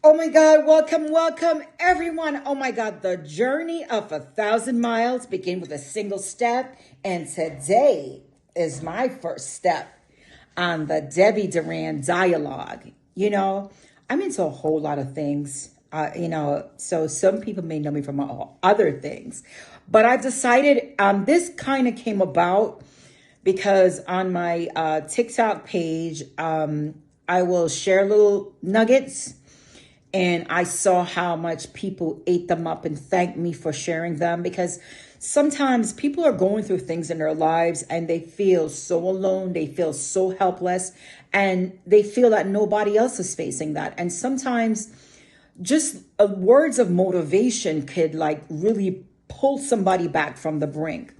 Oh my God, welcome, welcome everyone. Oh my God, the journey of 1,000 miles began with a single step, and today is my first step on the Debbie Duran dialogue. I'm into a whole lot of things, so some people may know me from other things, but I've decided this kind of came about because on my TikTok page, I will share little nuggets, and I saw how much people ate them up and thanked me for sharing them, because sometimes people are going through things in their lives and they feel so alone, they feel so helpless, and they feel that nobody else is facing that. And sometimes just words of motivation could like really pull somebody back from the brink.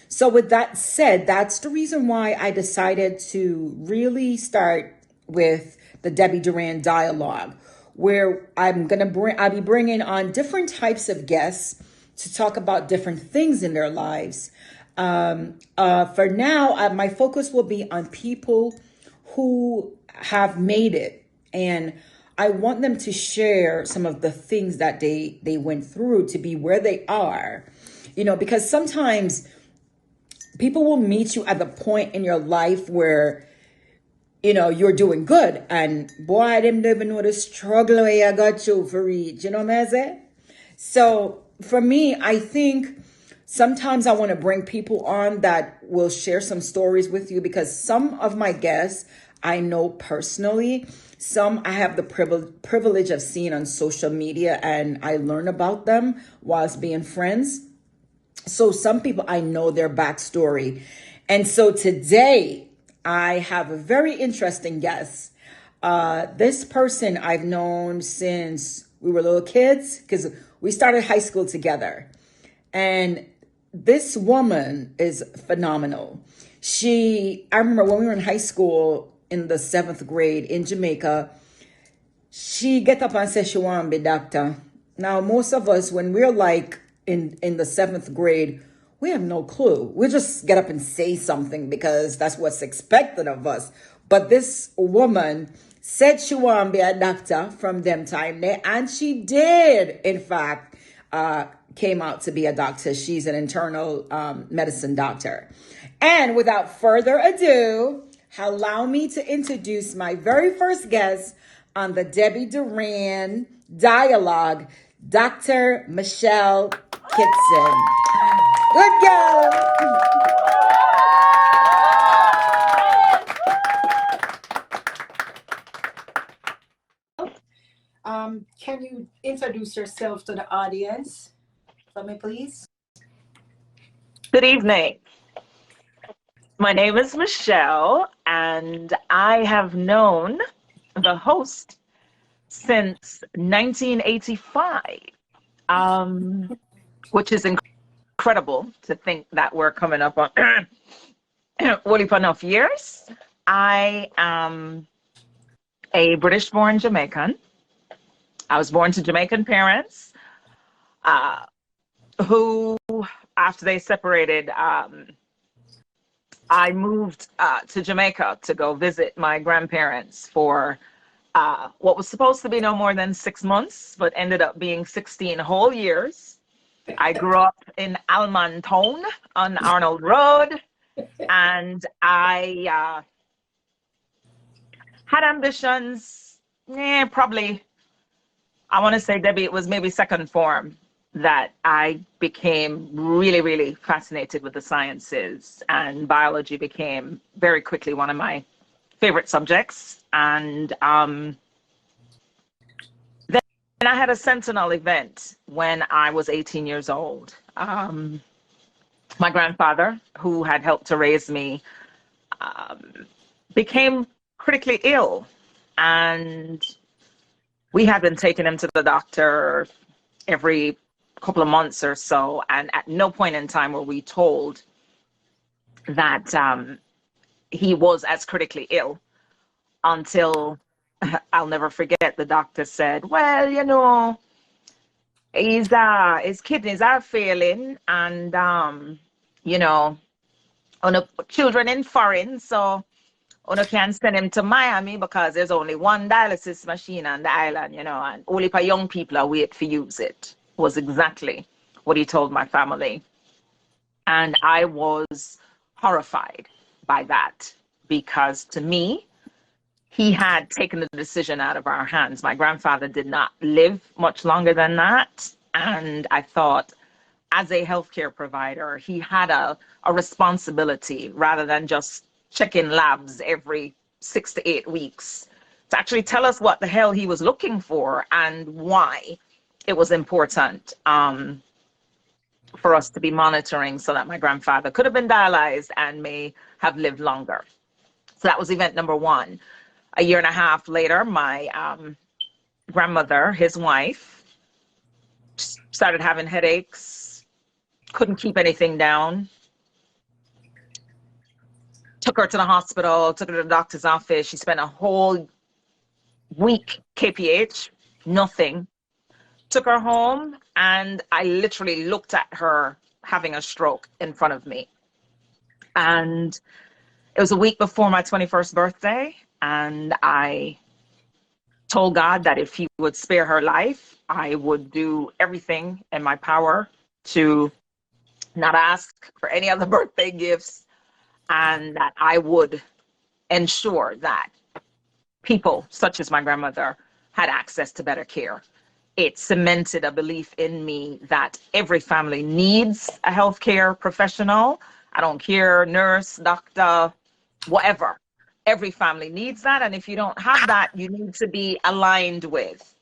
So with that said, that's the reason why I decided to really start with the Debbie Duran dialogue, where I'll be bringing on different types of guests to talk about different things in their lives. For now, my focus will be on people who have made it, and I want them to share some of the things that they went through to be where they are. Because sometimes people will meet you at the point in your life where you're doing good. And boy, them don't even know the struggle where you got to for reach. You know what I'm saying? So for me, I think sometimes I want to bring people on that will share some stories with you, because some of my guests I know personally. Some I have the privilege of seeing on social media, and I learn about them whilst being friends. So some people I know their backstory. And so today I have a very interesting guest. This person I've known since we were little kids, because we started high school together. And this woman is phenomenal. I remember when we were in high school in the 7th grade in Jamaica, she get up and say she want to be doctor. Now, most of us, when we're like in the 7th grade, we have no clue. We just get up and say something because that's what's expected of us. But this woman said she want to be a doctor from them time there, and she did, in fact, came out to be a doctor. She's an internal medicine doctor. And without further ado, allow me to introduce my very first guest on the Debbie Duran dialogue, Dr. Michelle Kitson. Good girl. Can you introduce yourself to the audience for me, please? Good evening. My name is Michelle, and I have known the host since 1985, which is incredible to think that we're coming up on well enough years. I am a British-born Jamaican. I was born to Jamaican parents who, after they separated, I moved to Jamaica to go visit my grandparents for what was supposed to be no more than 6 months, but ended up being 16 whole years. I grew up in Alman Town on Arnold Road, and I had ambitions, probably, I want to say, Debbie, it was maybe second form that I became really, really fascinated with the sciences, and biology became very quickly one of my favorite subjects. And then I had a sentinel event when I was 18 years old. My grandfather, who had helped to raise me, became critically ill, and we had been taking him to the doctor every couple of months or so, and at no point in time were we told that he was as critically ill until I'll never forget, the doctor said, well, his kidneys are failing, and on children in foreign, so Una can't send him to Miami because there's only one dialysis machine on the island, you know, and only for young people are wait for use it, was exactly what he told my family. And I was horrified by that because to me, he had taken the decision out of our hands. My grandfather did not live much longer than that. And I thought, as a healthcare provider, he had a responsibility rather than just checking labs every 6 to 8 weeks to actually tell us what the hell he was looking for and why it was important for us to be monitoring so that my grandfather could have been dialyzed and may have lived longer. So that was event number one. A year and a half later, my grandmother, his wife, started having headaches, couldn't keep anything down. Took her to the hospital, took her to the doctor's office. She spent a whole week KPH, nothing. Took her home, and I literally looked at her having a stroke in front of me. And it was a week before my 21st birthday, and I told God that if he would spare her life, I would do everything in my power to not ask for any other birthday gifts, and that I would ensure that people such as my grandmother had access to better care. It cemented a belief in me that every family needs a healthcare professional. I don't care, nurse, doctor, whatever. Every family needs that. And if you don't have that, you need to be aligned with.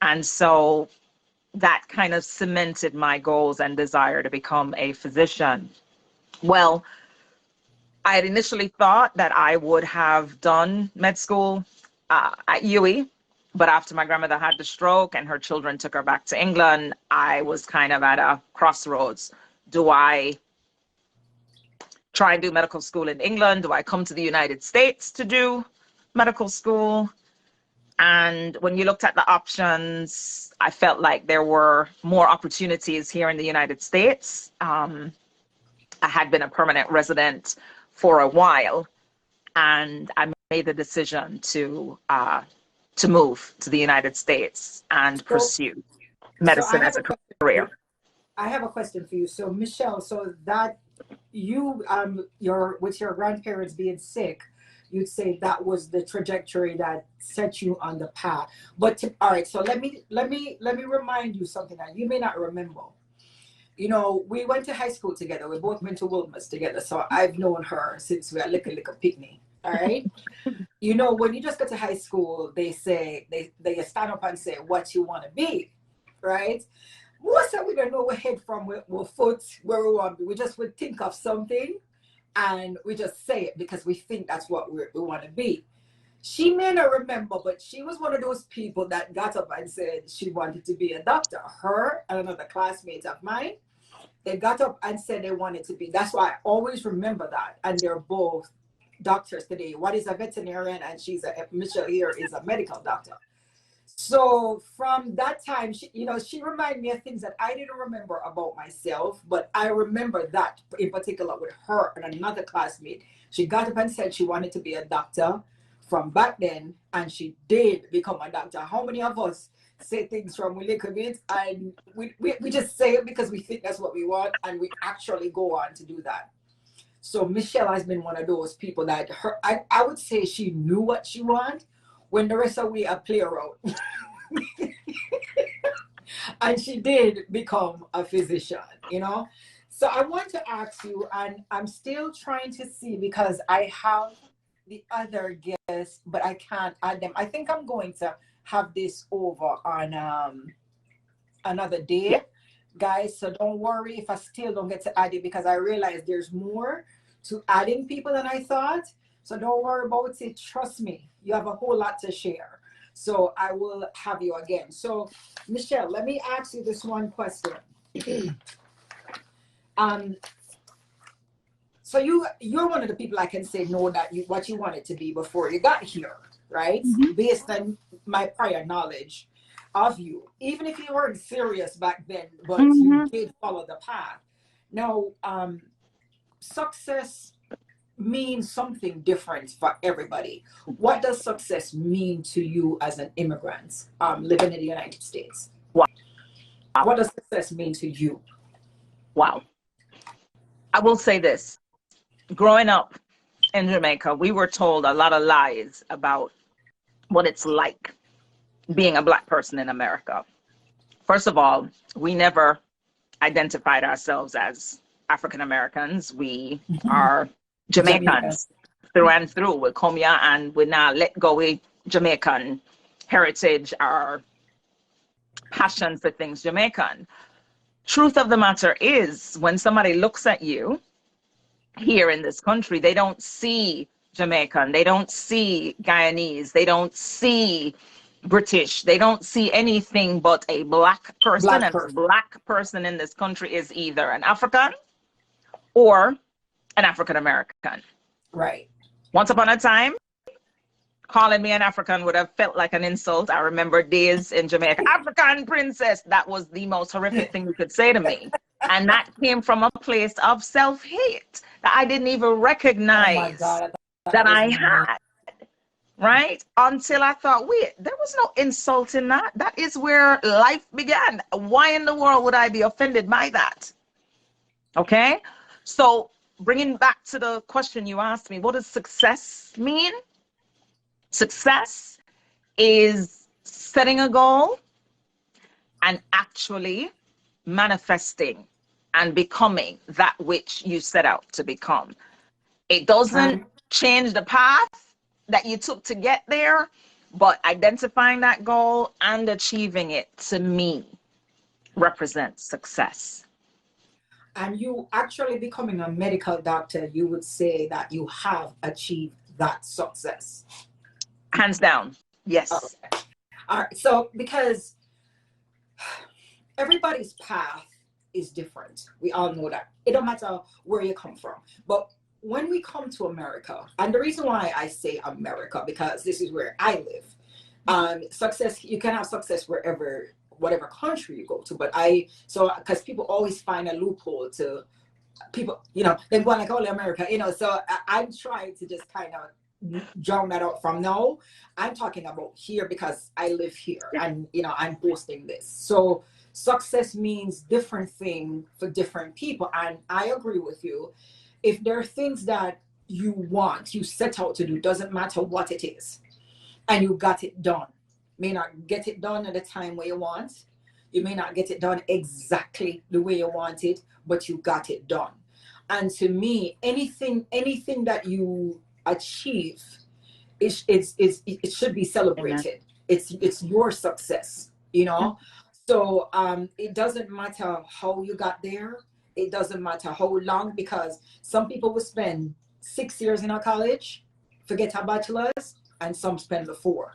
And so that kind of cemented my goals and desire to become a physician. Well, I had initially thought that I would have done med school at UWI, but after my grandmother had the stroke and her children took her back to England, I was kind of at a crossroads. Do I try and do medical school in England? Do I come to the United States to do medical school? And when you looked at the options, I felt like there were more opportunities here in the United States. I had been a permanent resident for a while, and I made the decision to move to the United States and pursue medicine as a career. I have a question for you. So Michelle, so that you your with your grandparents being sick, you'd say that was the trajectory that set you on the path. But all right, so let me remind you something that you may not remember. You know, we went to high school together. We both went to Wilmers together. So I've known her since we were little picnic. All right. You know, when you just go to high school, they say they stand up and say what you want to be, right? Most of we don't know where head from, where foot, where we want to be. We just would think of something and we just say it because we think that's what we want to be. She may not remember, but she was one of those people that got up and said she wanted to be a doctor. Her and another classmate of mine, they got up and said they wanted to be. That's why I always remember that. And they're both doctors today. One is a veterinarian and Michelle here is a medical doctor. So from that time, she reminded me of things that I didn't remember about myself, but I remember that in particular with her and another classmate. She got up and said she wanted to be a doctor from back then, and she did become a doctor. How many of us say things from we little bit and we just say it because we think that's what we want, and we actually go on to do that? So Michelle has been one of those people that I would say she knew what she wanted when the rest of we are play around. And she did become a physician, you know? So I want to ask you, and I'm still trying to see because I have the other guests, but I can't add them. I think I'm going to have this over on another day. Yeah. Guys, so don't worry if I still don't get to add it because I realize there's more to adding people than I thought. So don't worry about it. Trust me, you have a whole lot to share. So I will have you again. So Michelle, let me ask you this one question. So you're one of the people I can say know that what you wanted to be before you got here, right? Mm-hmm. Based on my prior knowledge of you, even if you weren't serious back then, but mm-hmm. you did follow the path. Now, success mean something different for everybody. What does success mean to you as an immigrant living in the United States? Wow. What does success mean to you? Wow. I will say this. Growing up in Jamaica, we were told a lot of lies about what it's like being a Black person in America. First of all, we never identified ourselves as African Americans. We are Jamaica. Jamaicans through and through. We come here and we now let go with Jamaican heritage, our passion for things Jamaican. Truth of the matter is, when somebody looks at you here in this country, they don't see Jamaican, they don't see Guyanese, they don't see British, they don't see anything but a Black person. Black And a person. Black person in this country is either an African or an African American. Right. Once upon a time, calling me an African would have felt like an insult. I remember days in Jamaica, African princess. That was the most horrific thing you could say to me. And that came from a place of self-hate that I didn't even Oh my recognize God, that I is had, right? Until I thought, wait, there was no insult in that. That is where life began. Why in the world would I be offended by that? Okay? So bringing back to the question you asked me, what does success mean? Success is setting a goal and actually manifesting and becoming that which you set out to become. It doesn't change the path that you took to get there, but identifying that goal and achieving it, to me, represents success. And you actually becoming a medical doctor, you would say that you have achieved that success. Hands down, yes. Okay. All right. So, because everybody's path is different, we all know that. It don't matter where you come from. But when we come to America, and the reason why I say America, because this is where I live. Success, you can have success wherever, whatever country you go to. But because people always find a loophole to people, they want to call it America, so I'm trying to just kind of drown that out from now. I'm talking about here because I live here and, I'm hosting this. So success means different thing for different people. And I agree with you. If there are things that you set out to do, doesn't matter what it is, and you got it done. May not get it done at the time where you want. You may not get it done exactly the way you want it, but you got it done. And to me, anything that you achieve, it should be celebrated. It's your success, So it doesn't matter how you got there. It doesn't matter how long, because some people will spend 6 years in a college, forget a bachelor's, and some spend the 4.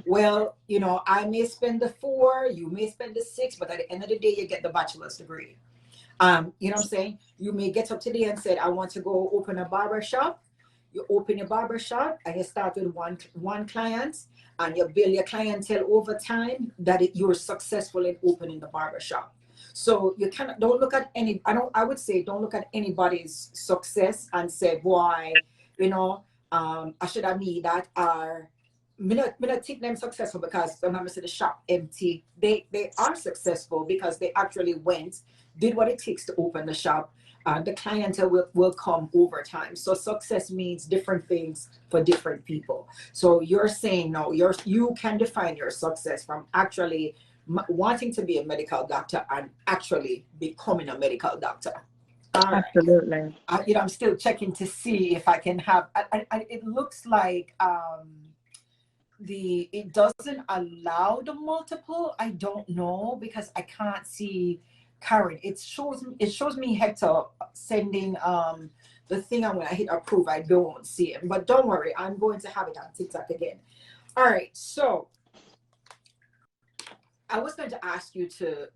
Well, I may spend the 4, you may spend the 6, but at the end of the day, you get the bachelor's degree. You know what I'm saying? You may get up today and said, I want to go open a barber shop. You open your barber shop and you start with one client, and you build your clientele over time, that you're successful in opening the barber shop. So you don't look at I would say don't look at anybody's success and say, boy, I should have me that, or me not take them successful because sometimes the shop empty. They are successful because they actually did what it takes to open the shop. The clientele will come over time. So success means different things for different people. So you're saying no, you can define your success from actually wanting to be a medical doctor and actually becoming a medical doctor. Absolutely. I'm still checking to see if I can have. It looks like it doesn't allow the multiple. I don't know, because I can't see Karen. It shows me Hector sending the thing. I'm gonna hit approve. I don't see it, but don't worry, I'm going to have it on TikTok again. All right, so I was going to ask you to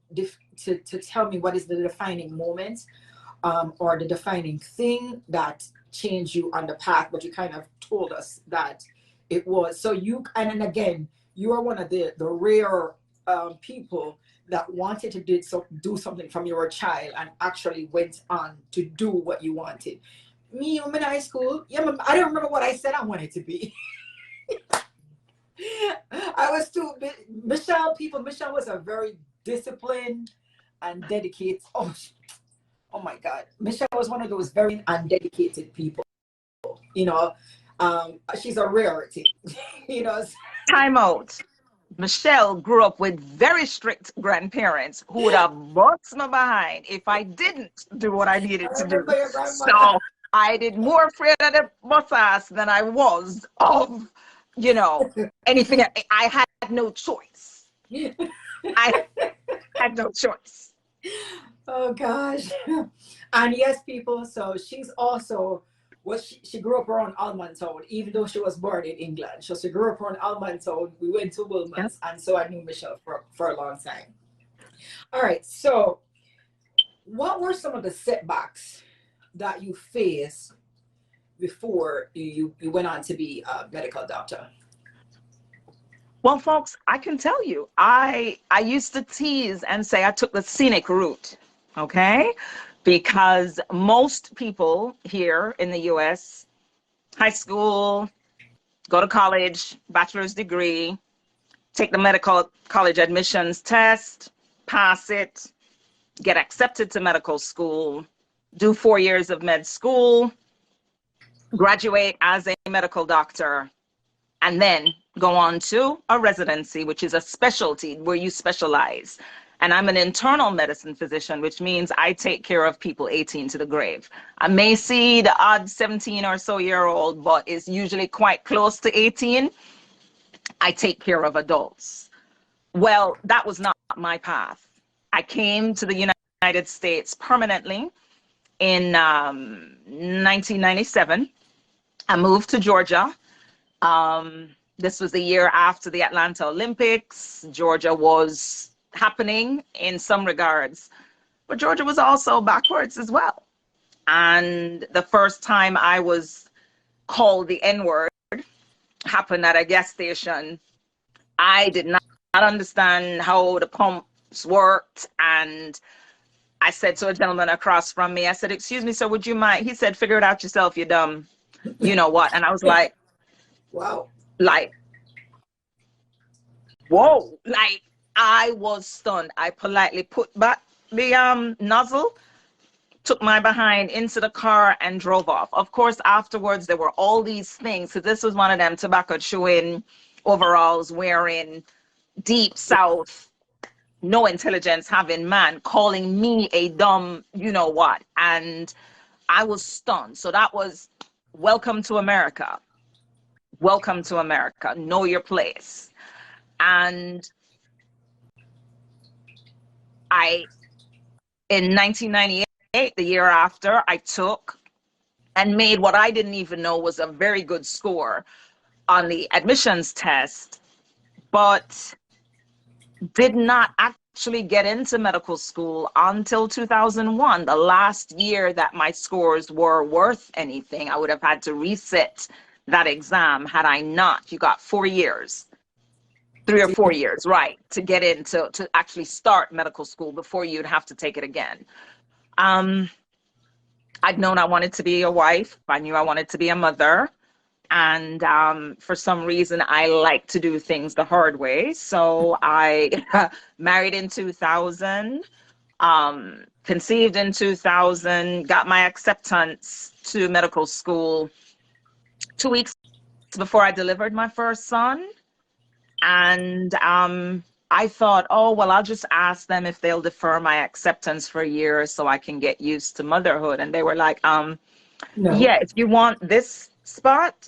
tell me what is the defining moment, or the defining thing that changed you on the path, but you kind of told us that it was. So and again, you are one of the rare people that wanted to do something from your child and actually went on to do what you wanted. Me, I'm in high school. Yeah, I don't remember what I said I wanted to be. I was too Michelle was a very disciplined and dedicated. Oh my God. Michelle was one of those very undedicated people. You know, she's a rarity. you know, Time out. Michelle grew up with very strict grandparents who would have bust me behind if I didn't do what I needed I to do. remember your grandmother. So I did more afraid of the bus ass than I was of, anything. I had no choice. I had no choice. Oh gosh. And yes, people, so she's also she grew up around Almontown, even though she was born in England. So she grew up around Almontown. We went to Yep. Wilmers, and so I knew Michelle for a long time. All right, so what were some of the setbacks that you faced before you went on to be a medical doctor? Well, folks, I can tell you, I used to tease and say I took the scenic route, okay? Because most people here in the US, high school, go to college, bachelor's degree, take the medical college admissions test, pass it, get accepted to medical school, do 4 years of med school, graduate as a medical doctor, and then go on to a residency, which is a specialty where you specialize. And I'm an internal medicine physician, which means I take care of people 18 to the grave. I may see the odd 17 or so year old, but it's usually quite close to 18. I take care of adults. Well, that was not my path. I came to the United States permanently in 1997. I moved to Georgia. This was the year after the Atlanta Olympics. Georgia was happening in some regards, but Georgia was also backwards as well. And the first time I was called the N-word happened at a gas station. I did not understand how the pumps worked. And I said to a gentleman across from me, I said, "Excuse me, sir, would you mind?" He said, "Figure it out yourself, you dumb, you know what?" And I was like, Wow. Whoa, I was stunned. I politely put back the nozzle, took my behind into the car and drove off. Of course, afterwards, there were all these things. So this was one of them tobacco chewing, overalls wearing, deep South, no intelligence having man calling me a dumb, you know what. And I was stunned. So that was welcome to America. Welcome to America. Know your place. And in 1998, the year after, I took and made what I didn't even know was a very good score on the admissions test, but did not actually get into medical school until 2001, the last year that my scores were worth anything. I would have had to resit that exam had I not. You got 4 years. 3 or 4 years, right, to get into to actually start medical school before you'd have to take it again. I'd known I wanted to be a wife. I knew I wanted to be a mother. And for some reason, I like to do things the hard way. So I married in 2000, conceived in 2000, got my acceptance to medical school 2 weeks before I delivered my first son. And I thought, oh, well, I'll just ask them if they'll defer my acceptance for a year so I can get used to motherhood. And they were like, No. yeah, if you want this spot,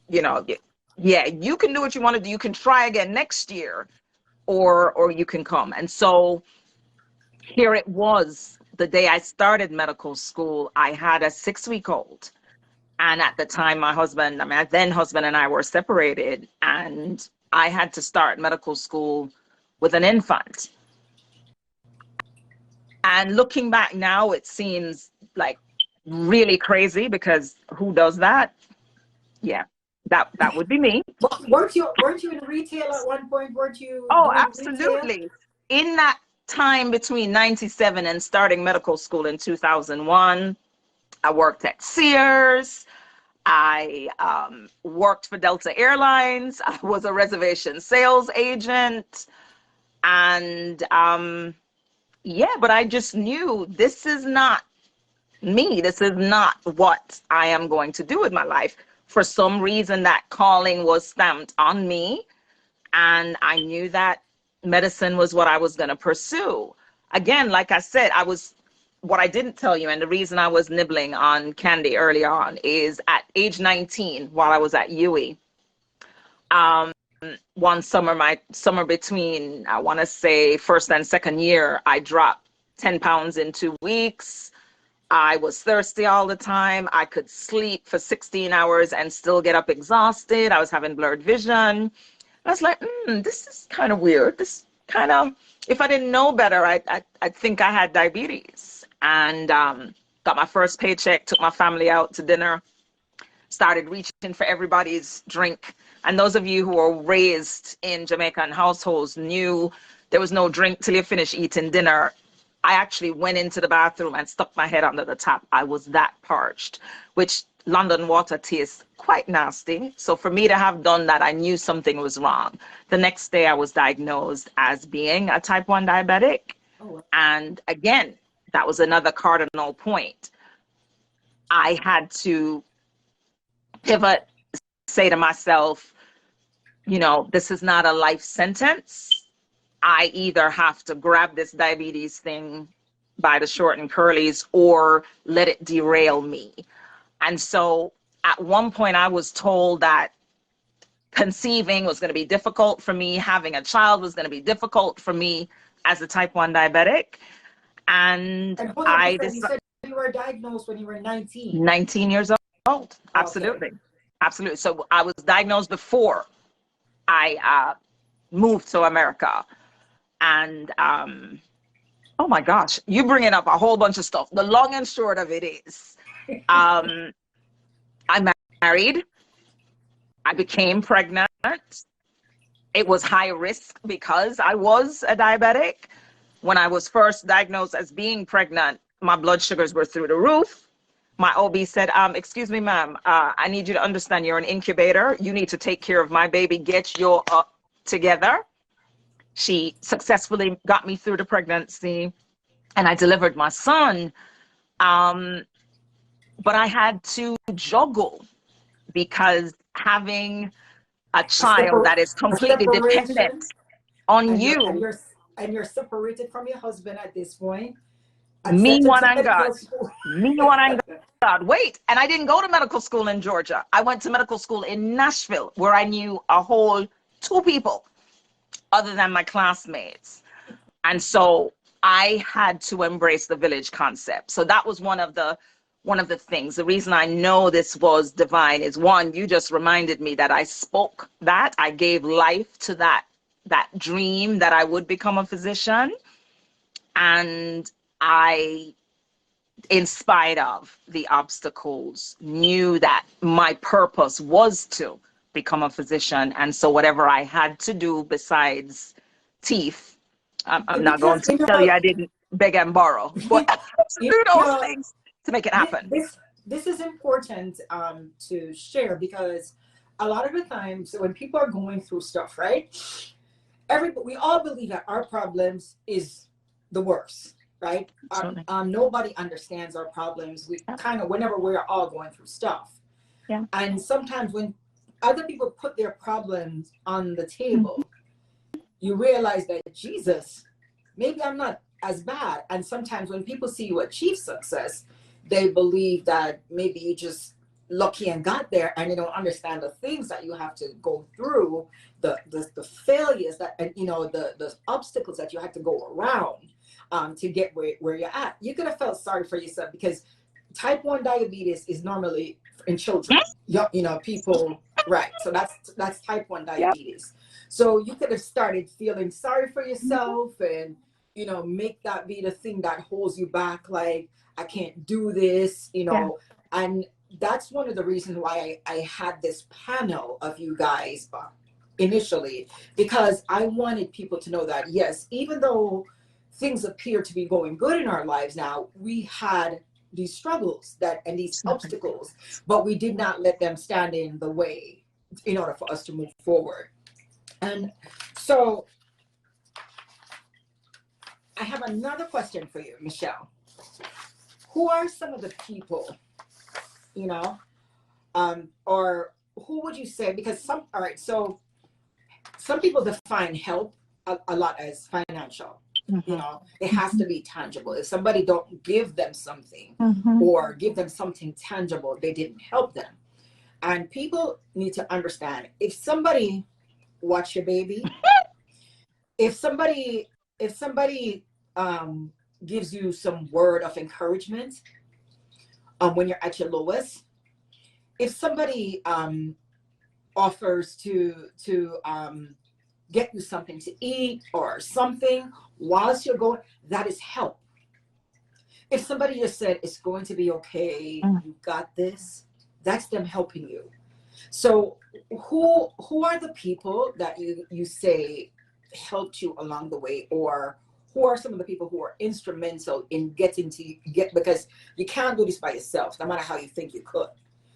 yeah, you can do what you want to do. You can try again next year or you can come. And so here it was. The day I started medical school, I had a 6-week-old. And at the time, my then husband and I were separated, and I had to start medical school with an infant. And looking back now, it seems like really crazy, because who does that? Yeah, that would be me. Weren't you in retail at one point? Weren't you? Oh, doing absolutely. Retail? In that time between 97 and starting medical school in 2001, I worked at Sears. I worked for Delta Airlines. I was a reservation sales agent. And yeah, but I just knew this is not me. This is not what I am going to do with my life. For some reason, that calling was stamped on me. And I knew that medicine was what I was going to pursue. Again, like I said, what I didn't tell you, and the reason I was nibbling on candy early on, is at age 19, while I was at UWI, one summer, my summer between, I want to say, first and second year, I dropped 10 pounds in 2 weeks. I was thirsty all the time. I could sleep for 16 hours and still get up exhausted. I was having blurred vision. I was like, this is kind of weird. This kind of, if I didn't know better, I'd think I had diabetes. And got my first paycheck, took my family out to dinner, started reaching for everybody's drink. And those of you who were raised in Jamaican households knew there was no drink till you finish eating dinner. I actually went into the bathroom and stuck my head under the tap. I was that parched, which London water tastes quite nasty. So for me to have done that, I knew something was wrong. The next day I was diagnosed as being a type 1 diabetic. Oh. And again, that was another cardinal point. I had to pivot, say to myself, this is not a life sentence. I either have to grab this diabetes thing by the short and curlies or let it derail me. And so at one point I was told that conceiving was going to be difficult for me. Having a child was going to be difficult for me as a type 1 diabetic. And I decided. You said you were diagnosed when you were 19. 19 years old. Absolutely. Okay. Absolutely. So I was diagnosed before I moved to America. And oh my gosh, you bringing up a whole bunch of stuff. The long and short of it is, I married. I became pregnant. It was high risk because I was a diabetic. When I was first diagnosed as being pregnant, my blood sugars were through the roof. My OB said, excuse me, ma'am, I need you to understand you're an incubator. You need to take care of my baby. Get your together. She successfully got me through the pregnancy and I delivered my son. But I had to juggle because having a child that is completely dependent on you. And you're separated from your husband at this point. Me, one, and God. Me, one, and God. Wait, and I didn't go to medical school in Georgia. I went to medical school in Nashville, where I knew a whole 2 people other than my classmates. And so I had to embrace the village concept. So that was one of the things. The reason I know this was divine is, one, you just reminded me that I spoke that. I gave life to that dream that I would become a physician. And I, in spite of the obstacles, knew that my purpose was to become a physician. And so whatever I had to do besides teeth, I'm not going to tell you I didn't beg and borrow, but to do those things to make it happen. This is important to share, because a lot of the times when people are going through stuff, right? We all believe that our problems is the worst, right? Nobody understands our problems. We kind of, whenever we're all going through stuff. Yeah. And sometimes when other people put their problems on the table, you realize that, Jesus, maybe I'm not as bad. And sometimes when people see you achieve success, they believe that maybe you just lucky and got there, and they don't understand the things that you have to go through, the failures that, and the obstacles that you had to go around to get where you're at. You could have felt sorry for yourself, because type 1 diabetes is normally in children, people, right? So that's type 1 diabetes. So you could have started feeling sorry for yourself and, make that be the thing that holds you back. Like, I can't do this, and that's one of the reasons why I had this panel of you guys initially, because I wanted people to know that, yes, even though things appear to be going good in our lives now, we had these struggles that and these obstacles, but we did not let them stand in the way in order for us to move forward. And so I have another question for you, Michelle. Who are some of the people, you know, or who would you say, because some, all right, so some people define help a lot as financial. You know, it has to be tangible. If somebody don't give them something or give them something tangible, they didn't help them. And people need to understand, if somebody watch your baby, if somebody gives you some word of encouragement when you're at your lowest, if somebody offers to get you something to eat or something whilst you're going, that is help. If somebody just said it's going to be okay, you got this, that's them helping you. So who are the people that you say helped you along the way, or who are some of the people who are instrumental in because you can't do this by yourself, no matter how you think you could.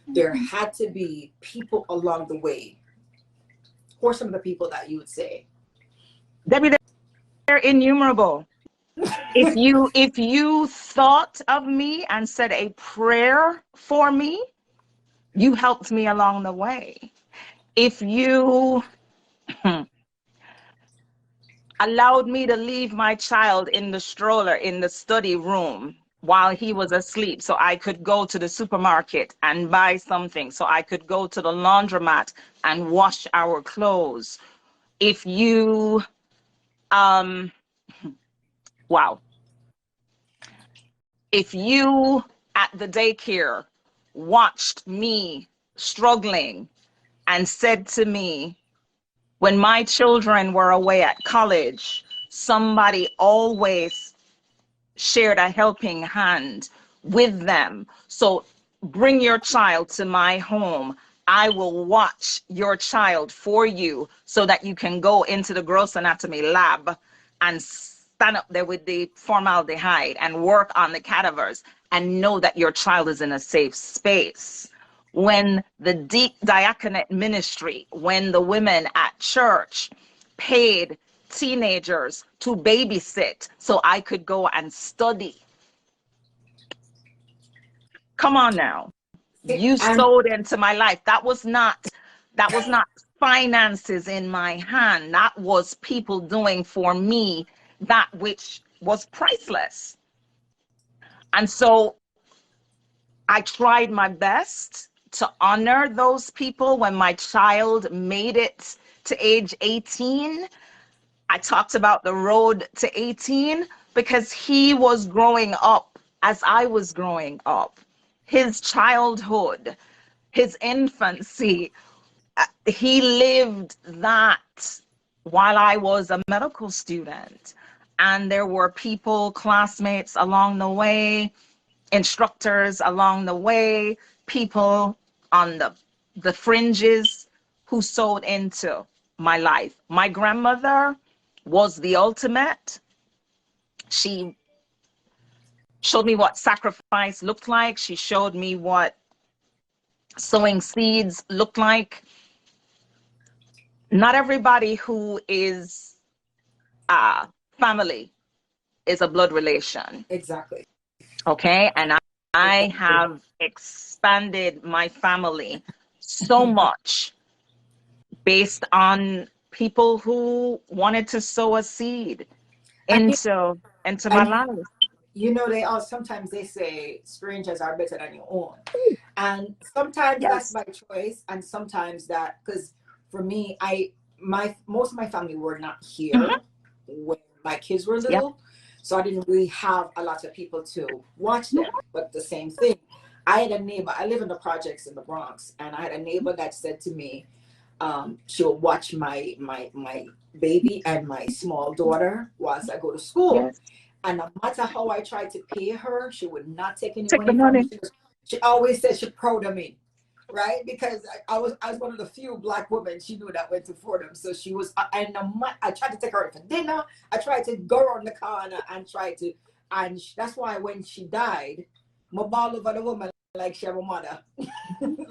There had to be people along the way. Who are some of the people that you would say? Debbie, they're innumerable. If you thought of me and said a prayer for me, you helped me along the way. If you allowed me to leave my child in the stroller in the study room while he was asleep so I could go to the supermarket and buy something, so I could go to the laundromat and wash our clothes. If you wow. If you at the daycare watched me struggling and said to me, when my children were away at college, somebody always shared a helping hand with them. So bring your child to my home. I will watch your child for you so that you can go into the gross anatomy lab and stand up there with the formaldehyde and work on the cadavers and know that your child is in a safe space. When the diaconate ministry, when the women at church paid teenagers to babysit so I could go and study. Come on now. You sowed into my life. That was not finances in my hand. That was people doing for me that which was priceless. And so I tried my best to honor those people. When my child made it to age 18, I talked about the road to 18 because he was growing up as I was growing up. His childhood, his infancy, he lived that while I was a medical student. And there were people, classmates along the way, instructors along the way, people on the fringes who sewed into my life. My grandmother was the ultimate. She showed me what sacrifice looked like. She showed me what sowing seeds looked like. Not everybody who is family is a blood relation. Exactly. Okay, and I have expanded my family so much based on people who wanted to sow a seed into my life. You know, sometimes they say strangers are better than your own. And sometimes that's by choice, and sometimes that, because for me, most of my family were not here when my kids were little. So I didn't really have a lot of people to watch them. But the same thing, I had a neighbor, I live in the projects in the Bronx, and I had a neighbor that said to me, she'll watch my baby and my small daughter whilst I go to school. And no matter how I tried to pay her, she would not take any money from me. She always said she's proud of me, right? Because I was one of the few Black women she knew that went to Fordham. So she was, and I tried to take her out for dinner. I tried to go around the corner and that's why when she died, my ball over the woman like she have a mother.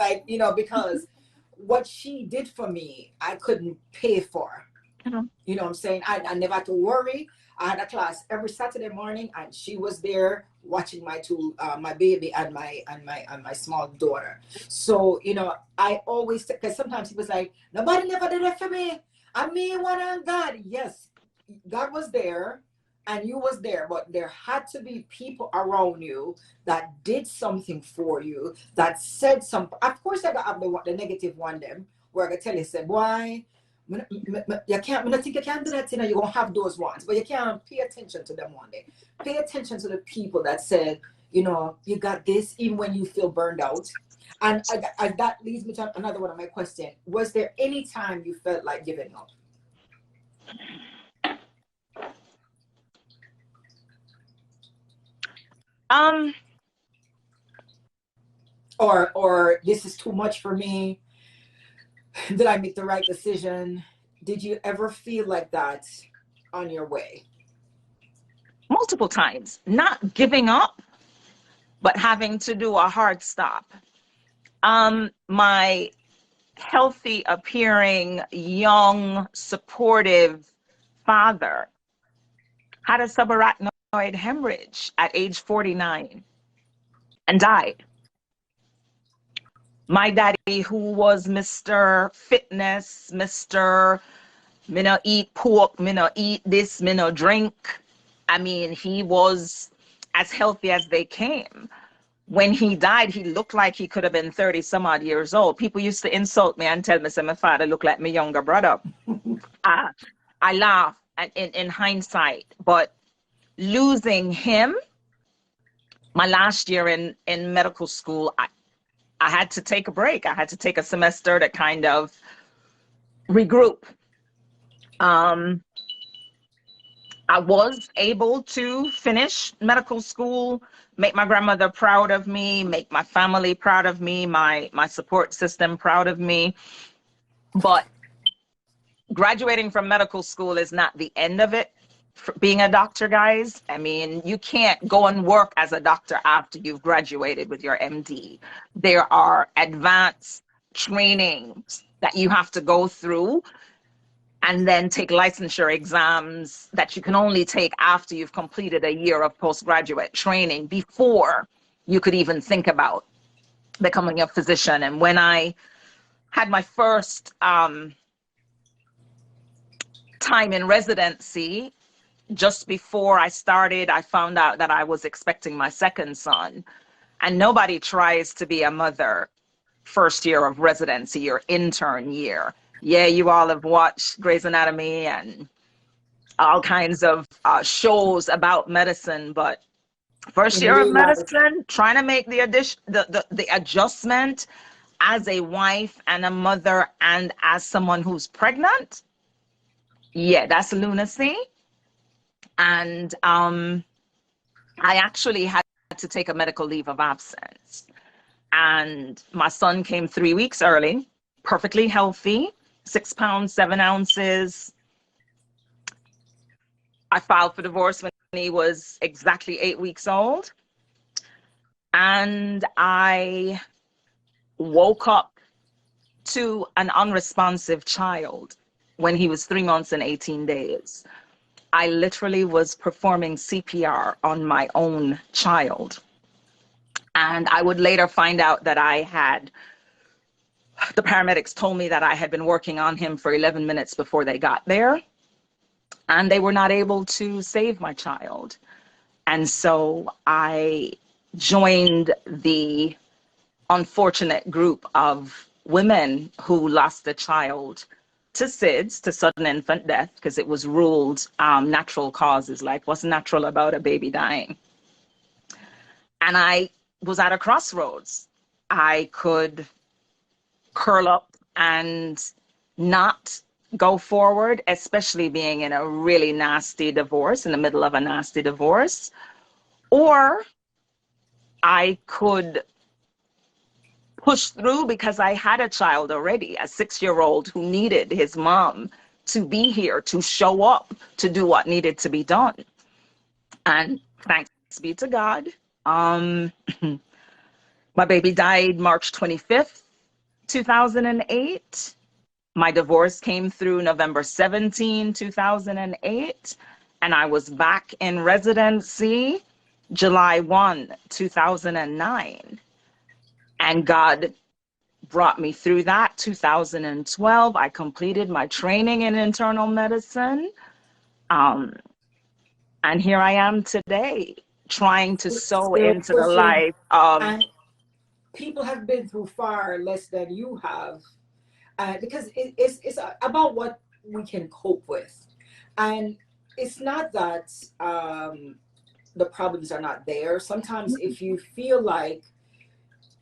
Like, you know, because what she did for me, I couldn't pay for. Mhm. You know what I'm saying? I never had to worry. I had a class every Saturday morning, and she was there watching my two, my baby and my small daughter. So you know, I always, because sometimes he was like, nobody never did it for me. I mean, one on God. Yes, God was there, and you was there, but there had to be people around you that did something for you, that said something. Of course, I got have the negative one them where I can tell you, say, boy, you can't, I think you can do that, you know, you're going to have those ones, but you can't pay attention to them one day. Pay attention to the people that said, you know, you got this, even when you feel burned out. And that leads me to another one of my questions. Was there any time you felt like giving up? Um, Or this is too much for me? Did I make the right decision? Did you ever feel like that on your way? Multiple times, not giving up, but having to do a hard stop. My healthy appearing, young, supportive father had a subarachnoid hemorrhage at age 49 and died. My daddy, who was Mr. Fitness, Mr. Me no eat pork, me no eat this, me no drink. I mean, he was as healthy as they came. When he died, he looked like he could have been 30 some odd years old. People used to insult me and tell me that my father looked like my younger brother. I laugh in hindsight, but losing him, my last year in medical school, I had to take a break. I had to take a semester to kind of regroup. Um, I was able to finish medical school, make my grandmother proud of me, make my family proud of me, my support system proud of me. But graduating from medical school is not the end of it. For being a doctor, guys, I mean, you can't go and work as a doctor after you've graduated with your MD. There are advanced trainings that you have to go through and then take licensure exams that you can only take after you've completed a year of postgraduate training before you could even think about becoming a physician. And when I had my first time in residency, just before I started, I found out that I was expecting my second son. And nobody tries to be a mother first year of residency, your intern year. Yeah, you all have watched Grey's Anatomy and all kinds of shows about medicine, but first In year of real life. medicine, trying to make the adjustment as a wife and a mother and as someone who's pregnant, yeah, that's lunacy. And I actually had to take a medical leave of absence. And my son came 3 weeks early, perfectly healthy, 6 pounds, 7 ounces. I filed for divorce when he was exactly 8 weeks old. And I woke up to an unresponsive child when he was 3 months and 18 days. I literally was performing CPR on my own child. And I would later find out that the paramedics told me that I had been working on him for 11 minutes before they got there. And they were not able to save my child. And so I joined the unfortunate group of women who lost a child to SIDS, to sudden infant death, because it was ruled natural causes, like what's natural about a baby dying. And I was at a crossroads. I could curl up and not go forward, especially being in a really nasty divorce, in the middle of a nasty divorce, or I could push through because I had a child already, a 6-year-old who needed his mom to be here, to show up, to do what needed to be done. And thanks be to God, Um, my baby died March 25th, 2008. My divorce came through November 17, 2008. And I was back in residency July 1, 2009. And God brought me through that. 2012, I completed my training in internal medicine. And here I am today, trying to sow Still into the pushing, life. and people have been through far less than you have, because it's about what we can cope with, and it's not that the problems are not there. Sometimes if you feel like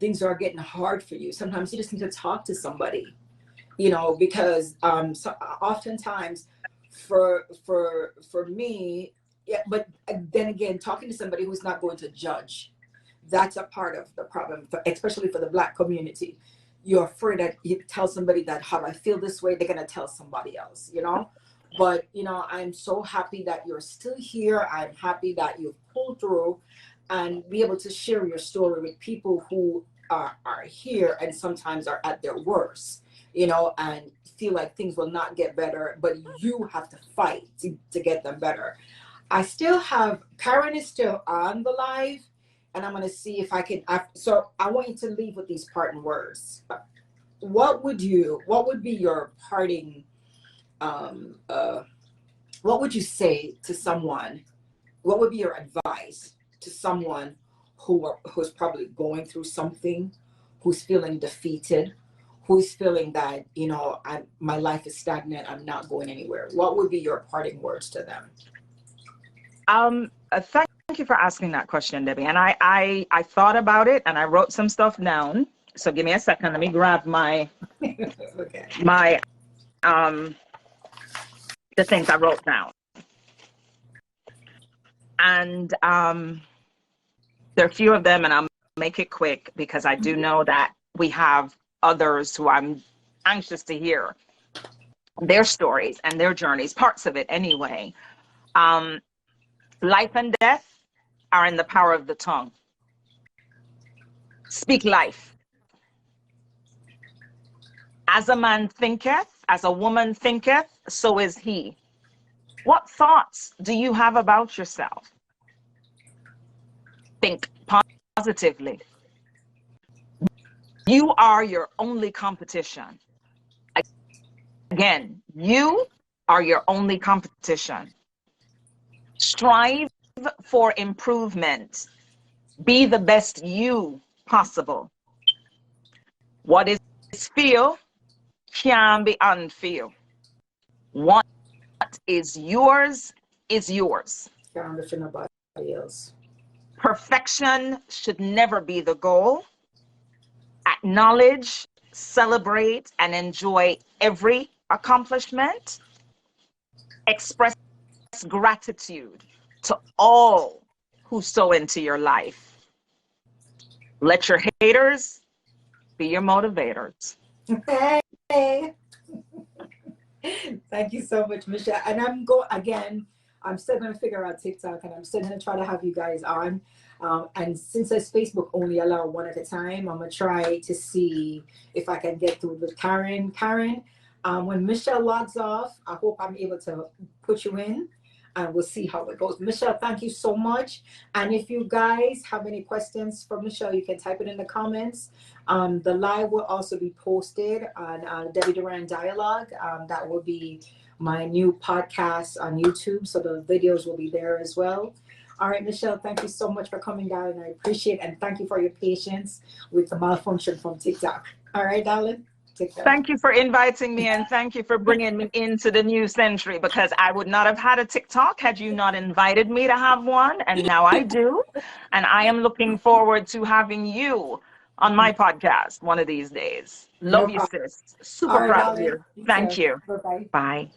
things are getting hard for you, sometimes you just need to talk to somebody, because so oftentimes for me, yeah, but then again, talking to somebody who's not going to judge, that's a part of the problem, especially for the Black community. You're afraid that you tell somebody that how I feel this way, they're gonna tell somebody else. But I'm so happy that you're still here. I'm happy that you've pulled through and be able to share your story with people who are here and sometimes are at their worst, and feel like things will not get better, but you have to fight to get them better. I still have Karen is still on the live, and I'm gonna see if I can. So I want you to leave with these parting words. What would be your parting? What would you say to someone? What would be your advice to someone who's probably going through something, who's feeling defeated, who's feeling that my life is stagnant, I'm not going anywhere? What would be your parting words to them? Thank you for asking that question, Debbie. And I thought about it and I wrote some stuff down. So give me a second. Let me grab my Okay. the things I wrote down. And there are a few of them, and I'll make it quick because I do know that we have others who I'm anxious to hear their stories and their journeys, parts of it anyway. Life and death are in the power of the tongue. Speak life. As a man thinketh, as a woman thinketh, so is he. What thoughts do you have about yourself? Think positively. You are your only competition. Again, you are your only competition. Strive for improvement. Be the best you possible. What is feel can be unfeel. What is yours is yours. Found for nobody else. Perfection should never be the goal. Acknowledge, celebrate, and enjoy every accomplishment. Express gratitude to all who sow into your life. Let your haters be your motivators. Hey. Thank you so much, Michelle. And I'm still going to figure out TikTok, and I'm still going to try to have you guys on. And since Facebook only allow one at a time, I'm going to try to see if I can get through with Karen. Karen, when Michelle logs off, I hope I'm able to put you in, and we'll see how it goes. Michelle, thank you so much. And if you guys have any questions for Michelle, you can type it in the comments. The live will also be posted on Debbie Duran Dialogue. That will be my new podcast on YouTube, so the videos will be there as well. All right, Michelle, thank you so much for coming down, and I appreciate it, and thank you for your patience with the malfunction from TikTok. All right, darling? Thank you for inviting me, and thank you for bringing me into the new century, because I would not have had a TikTok had you not invited me to have one, and now I do. And I am looking forward to having you on my podcast one of these days. Love you, sis. Super proud of you. Thank you. Bye-bye. Bye.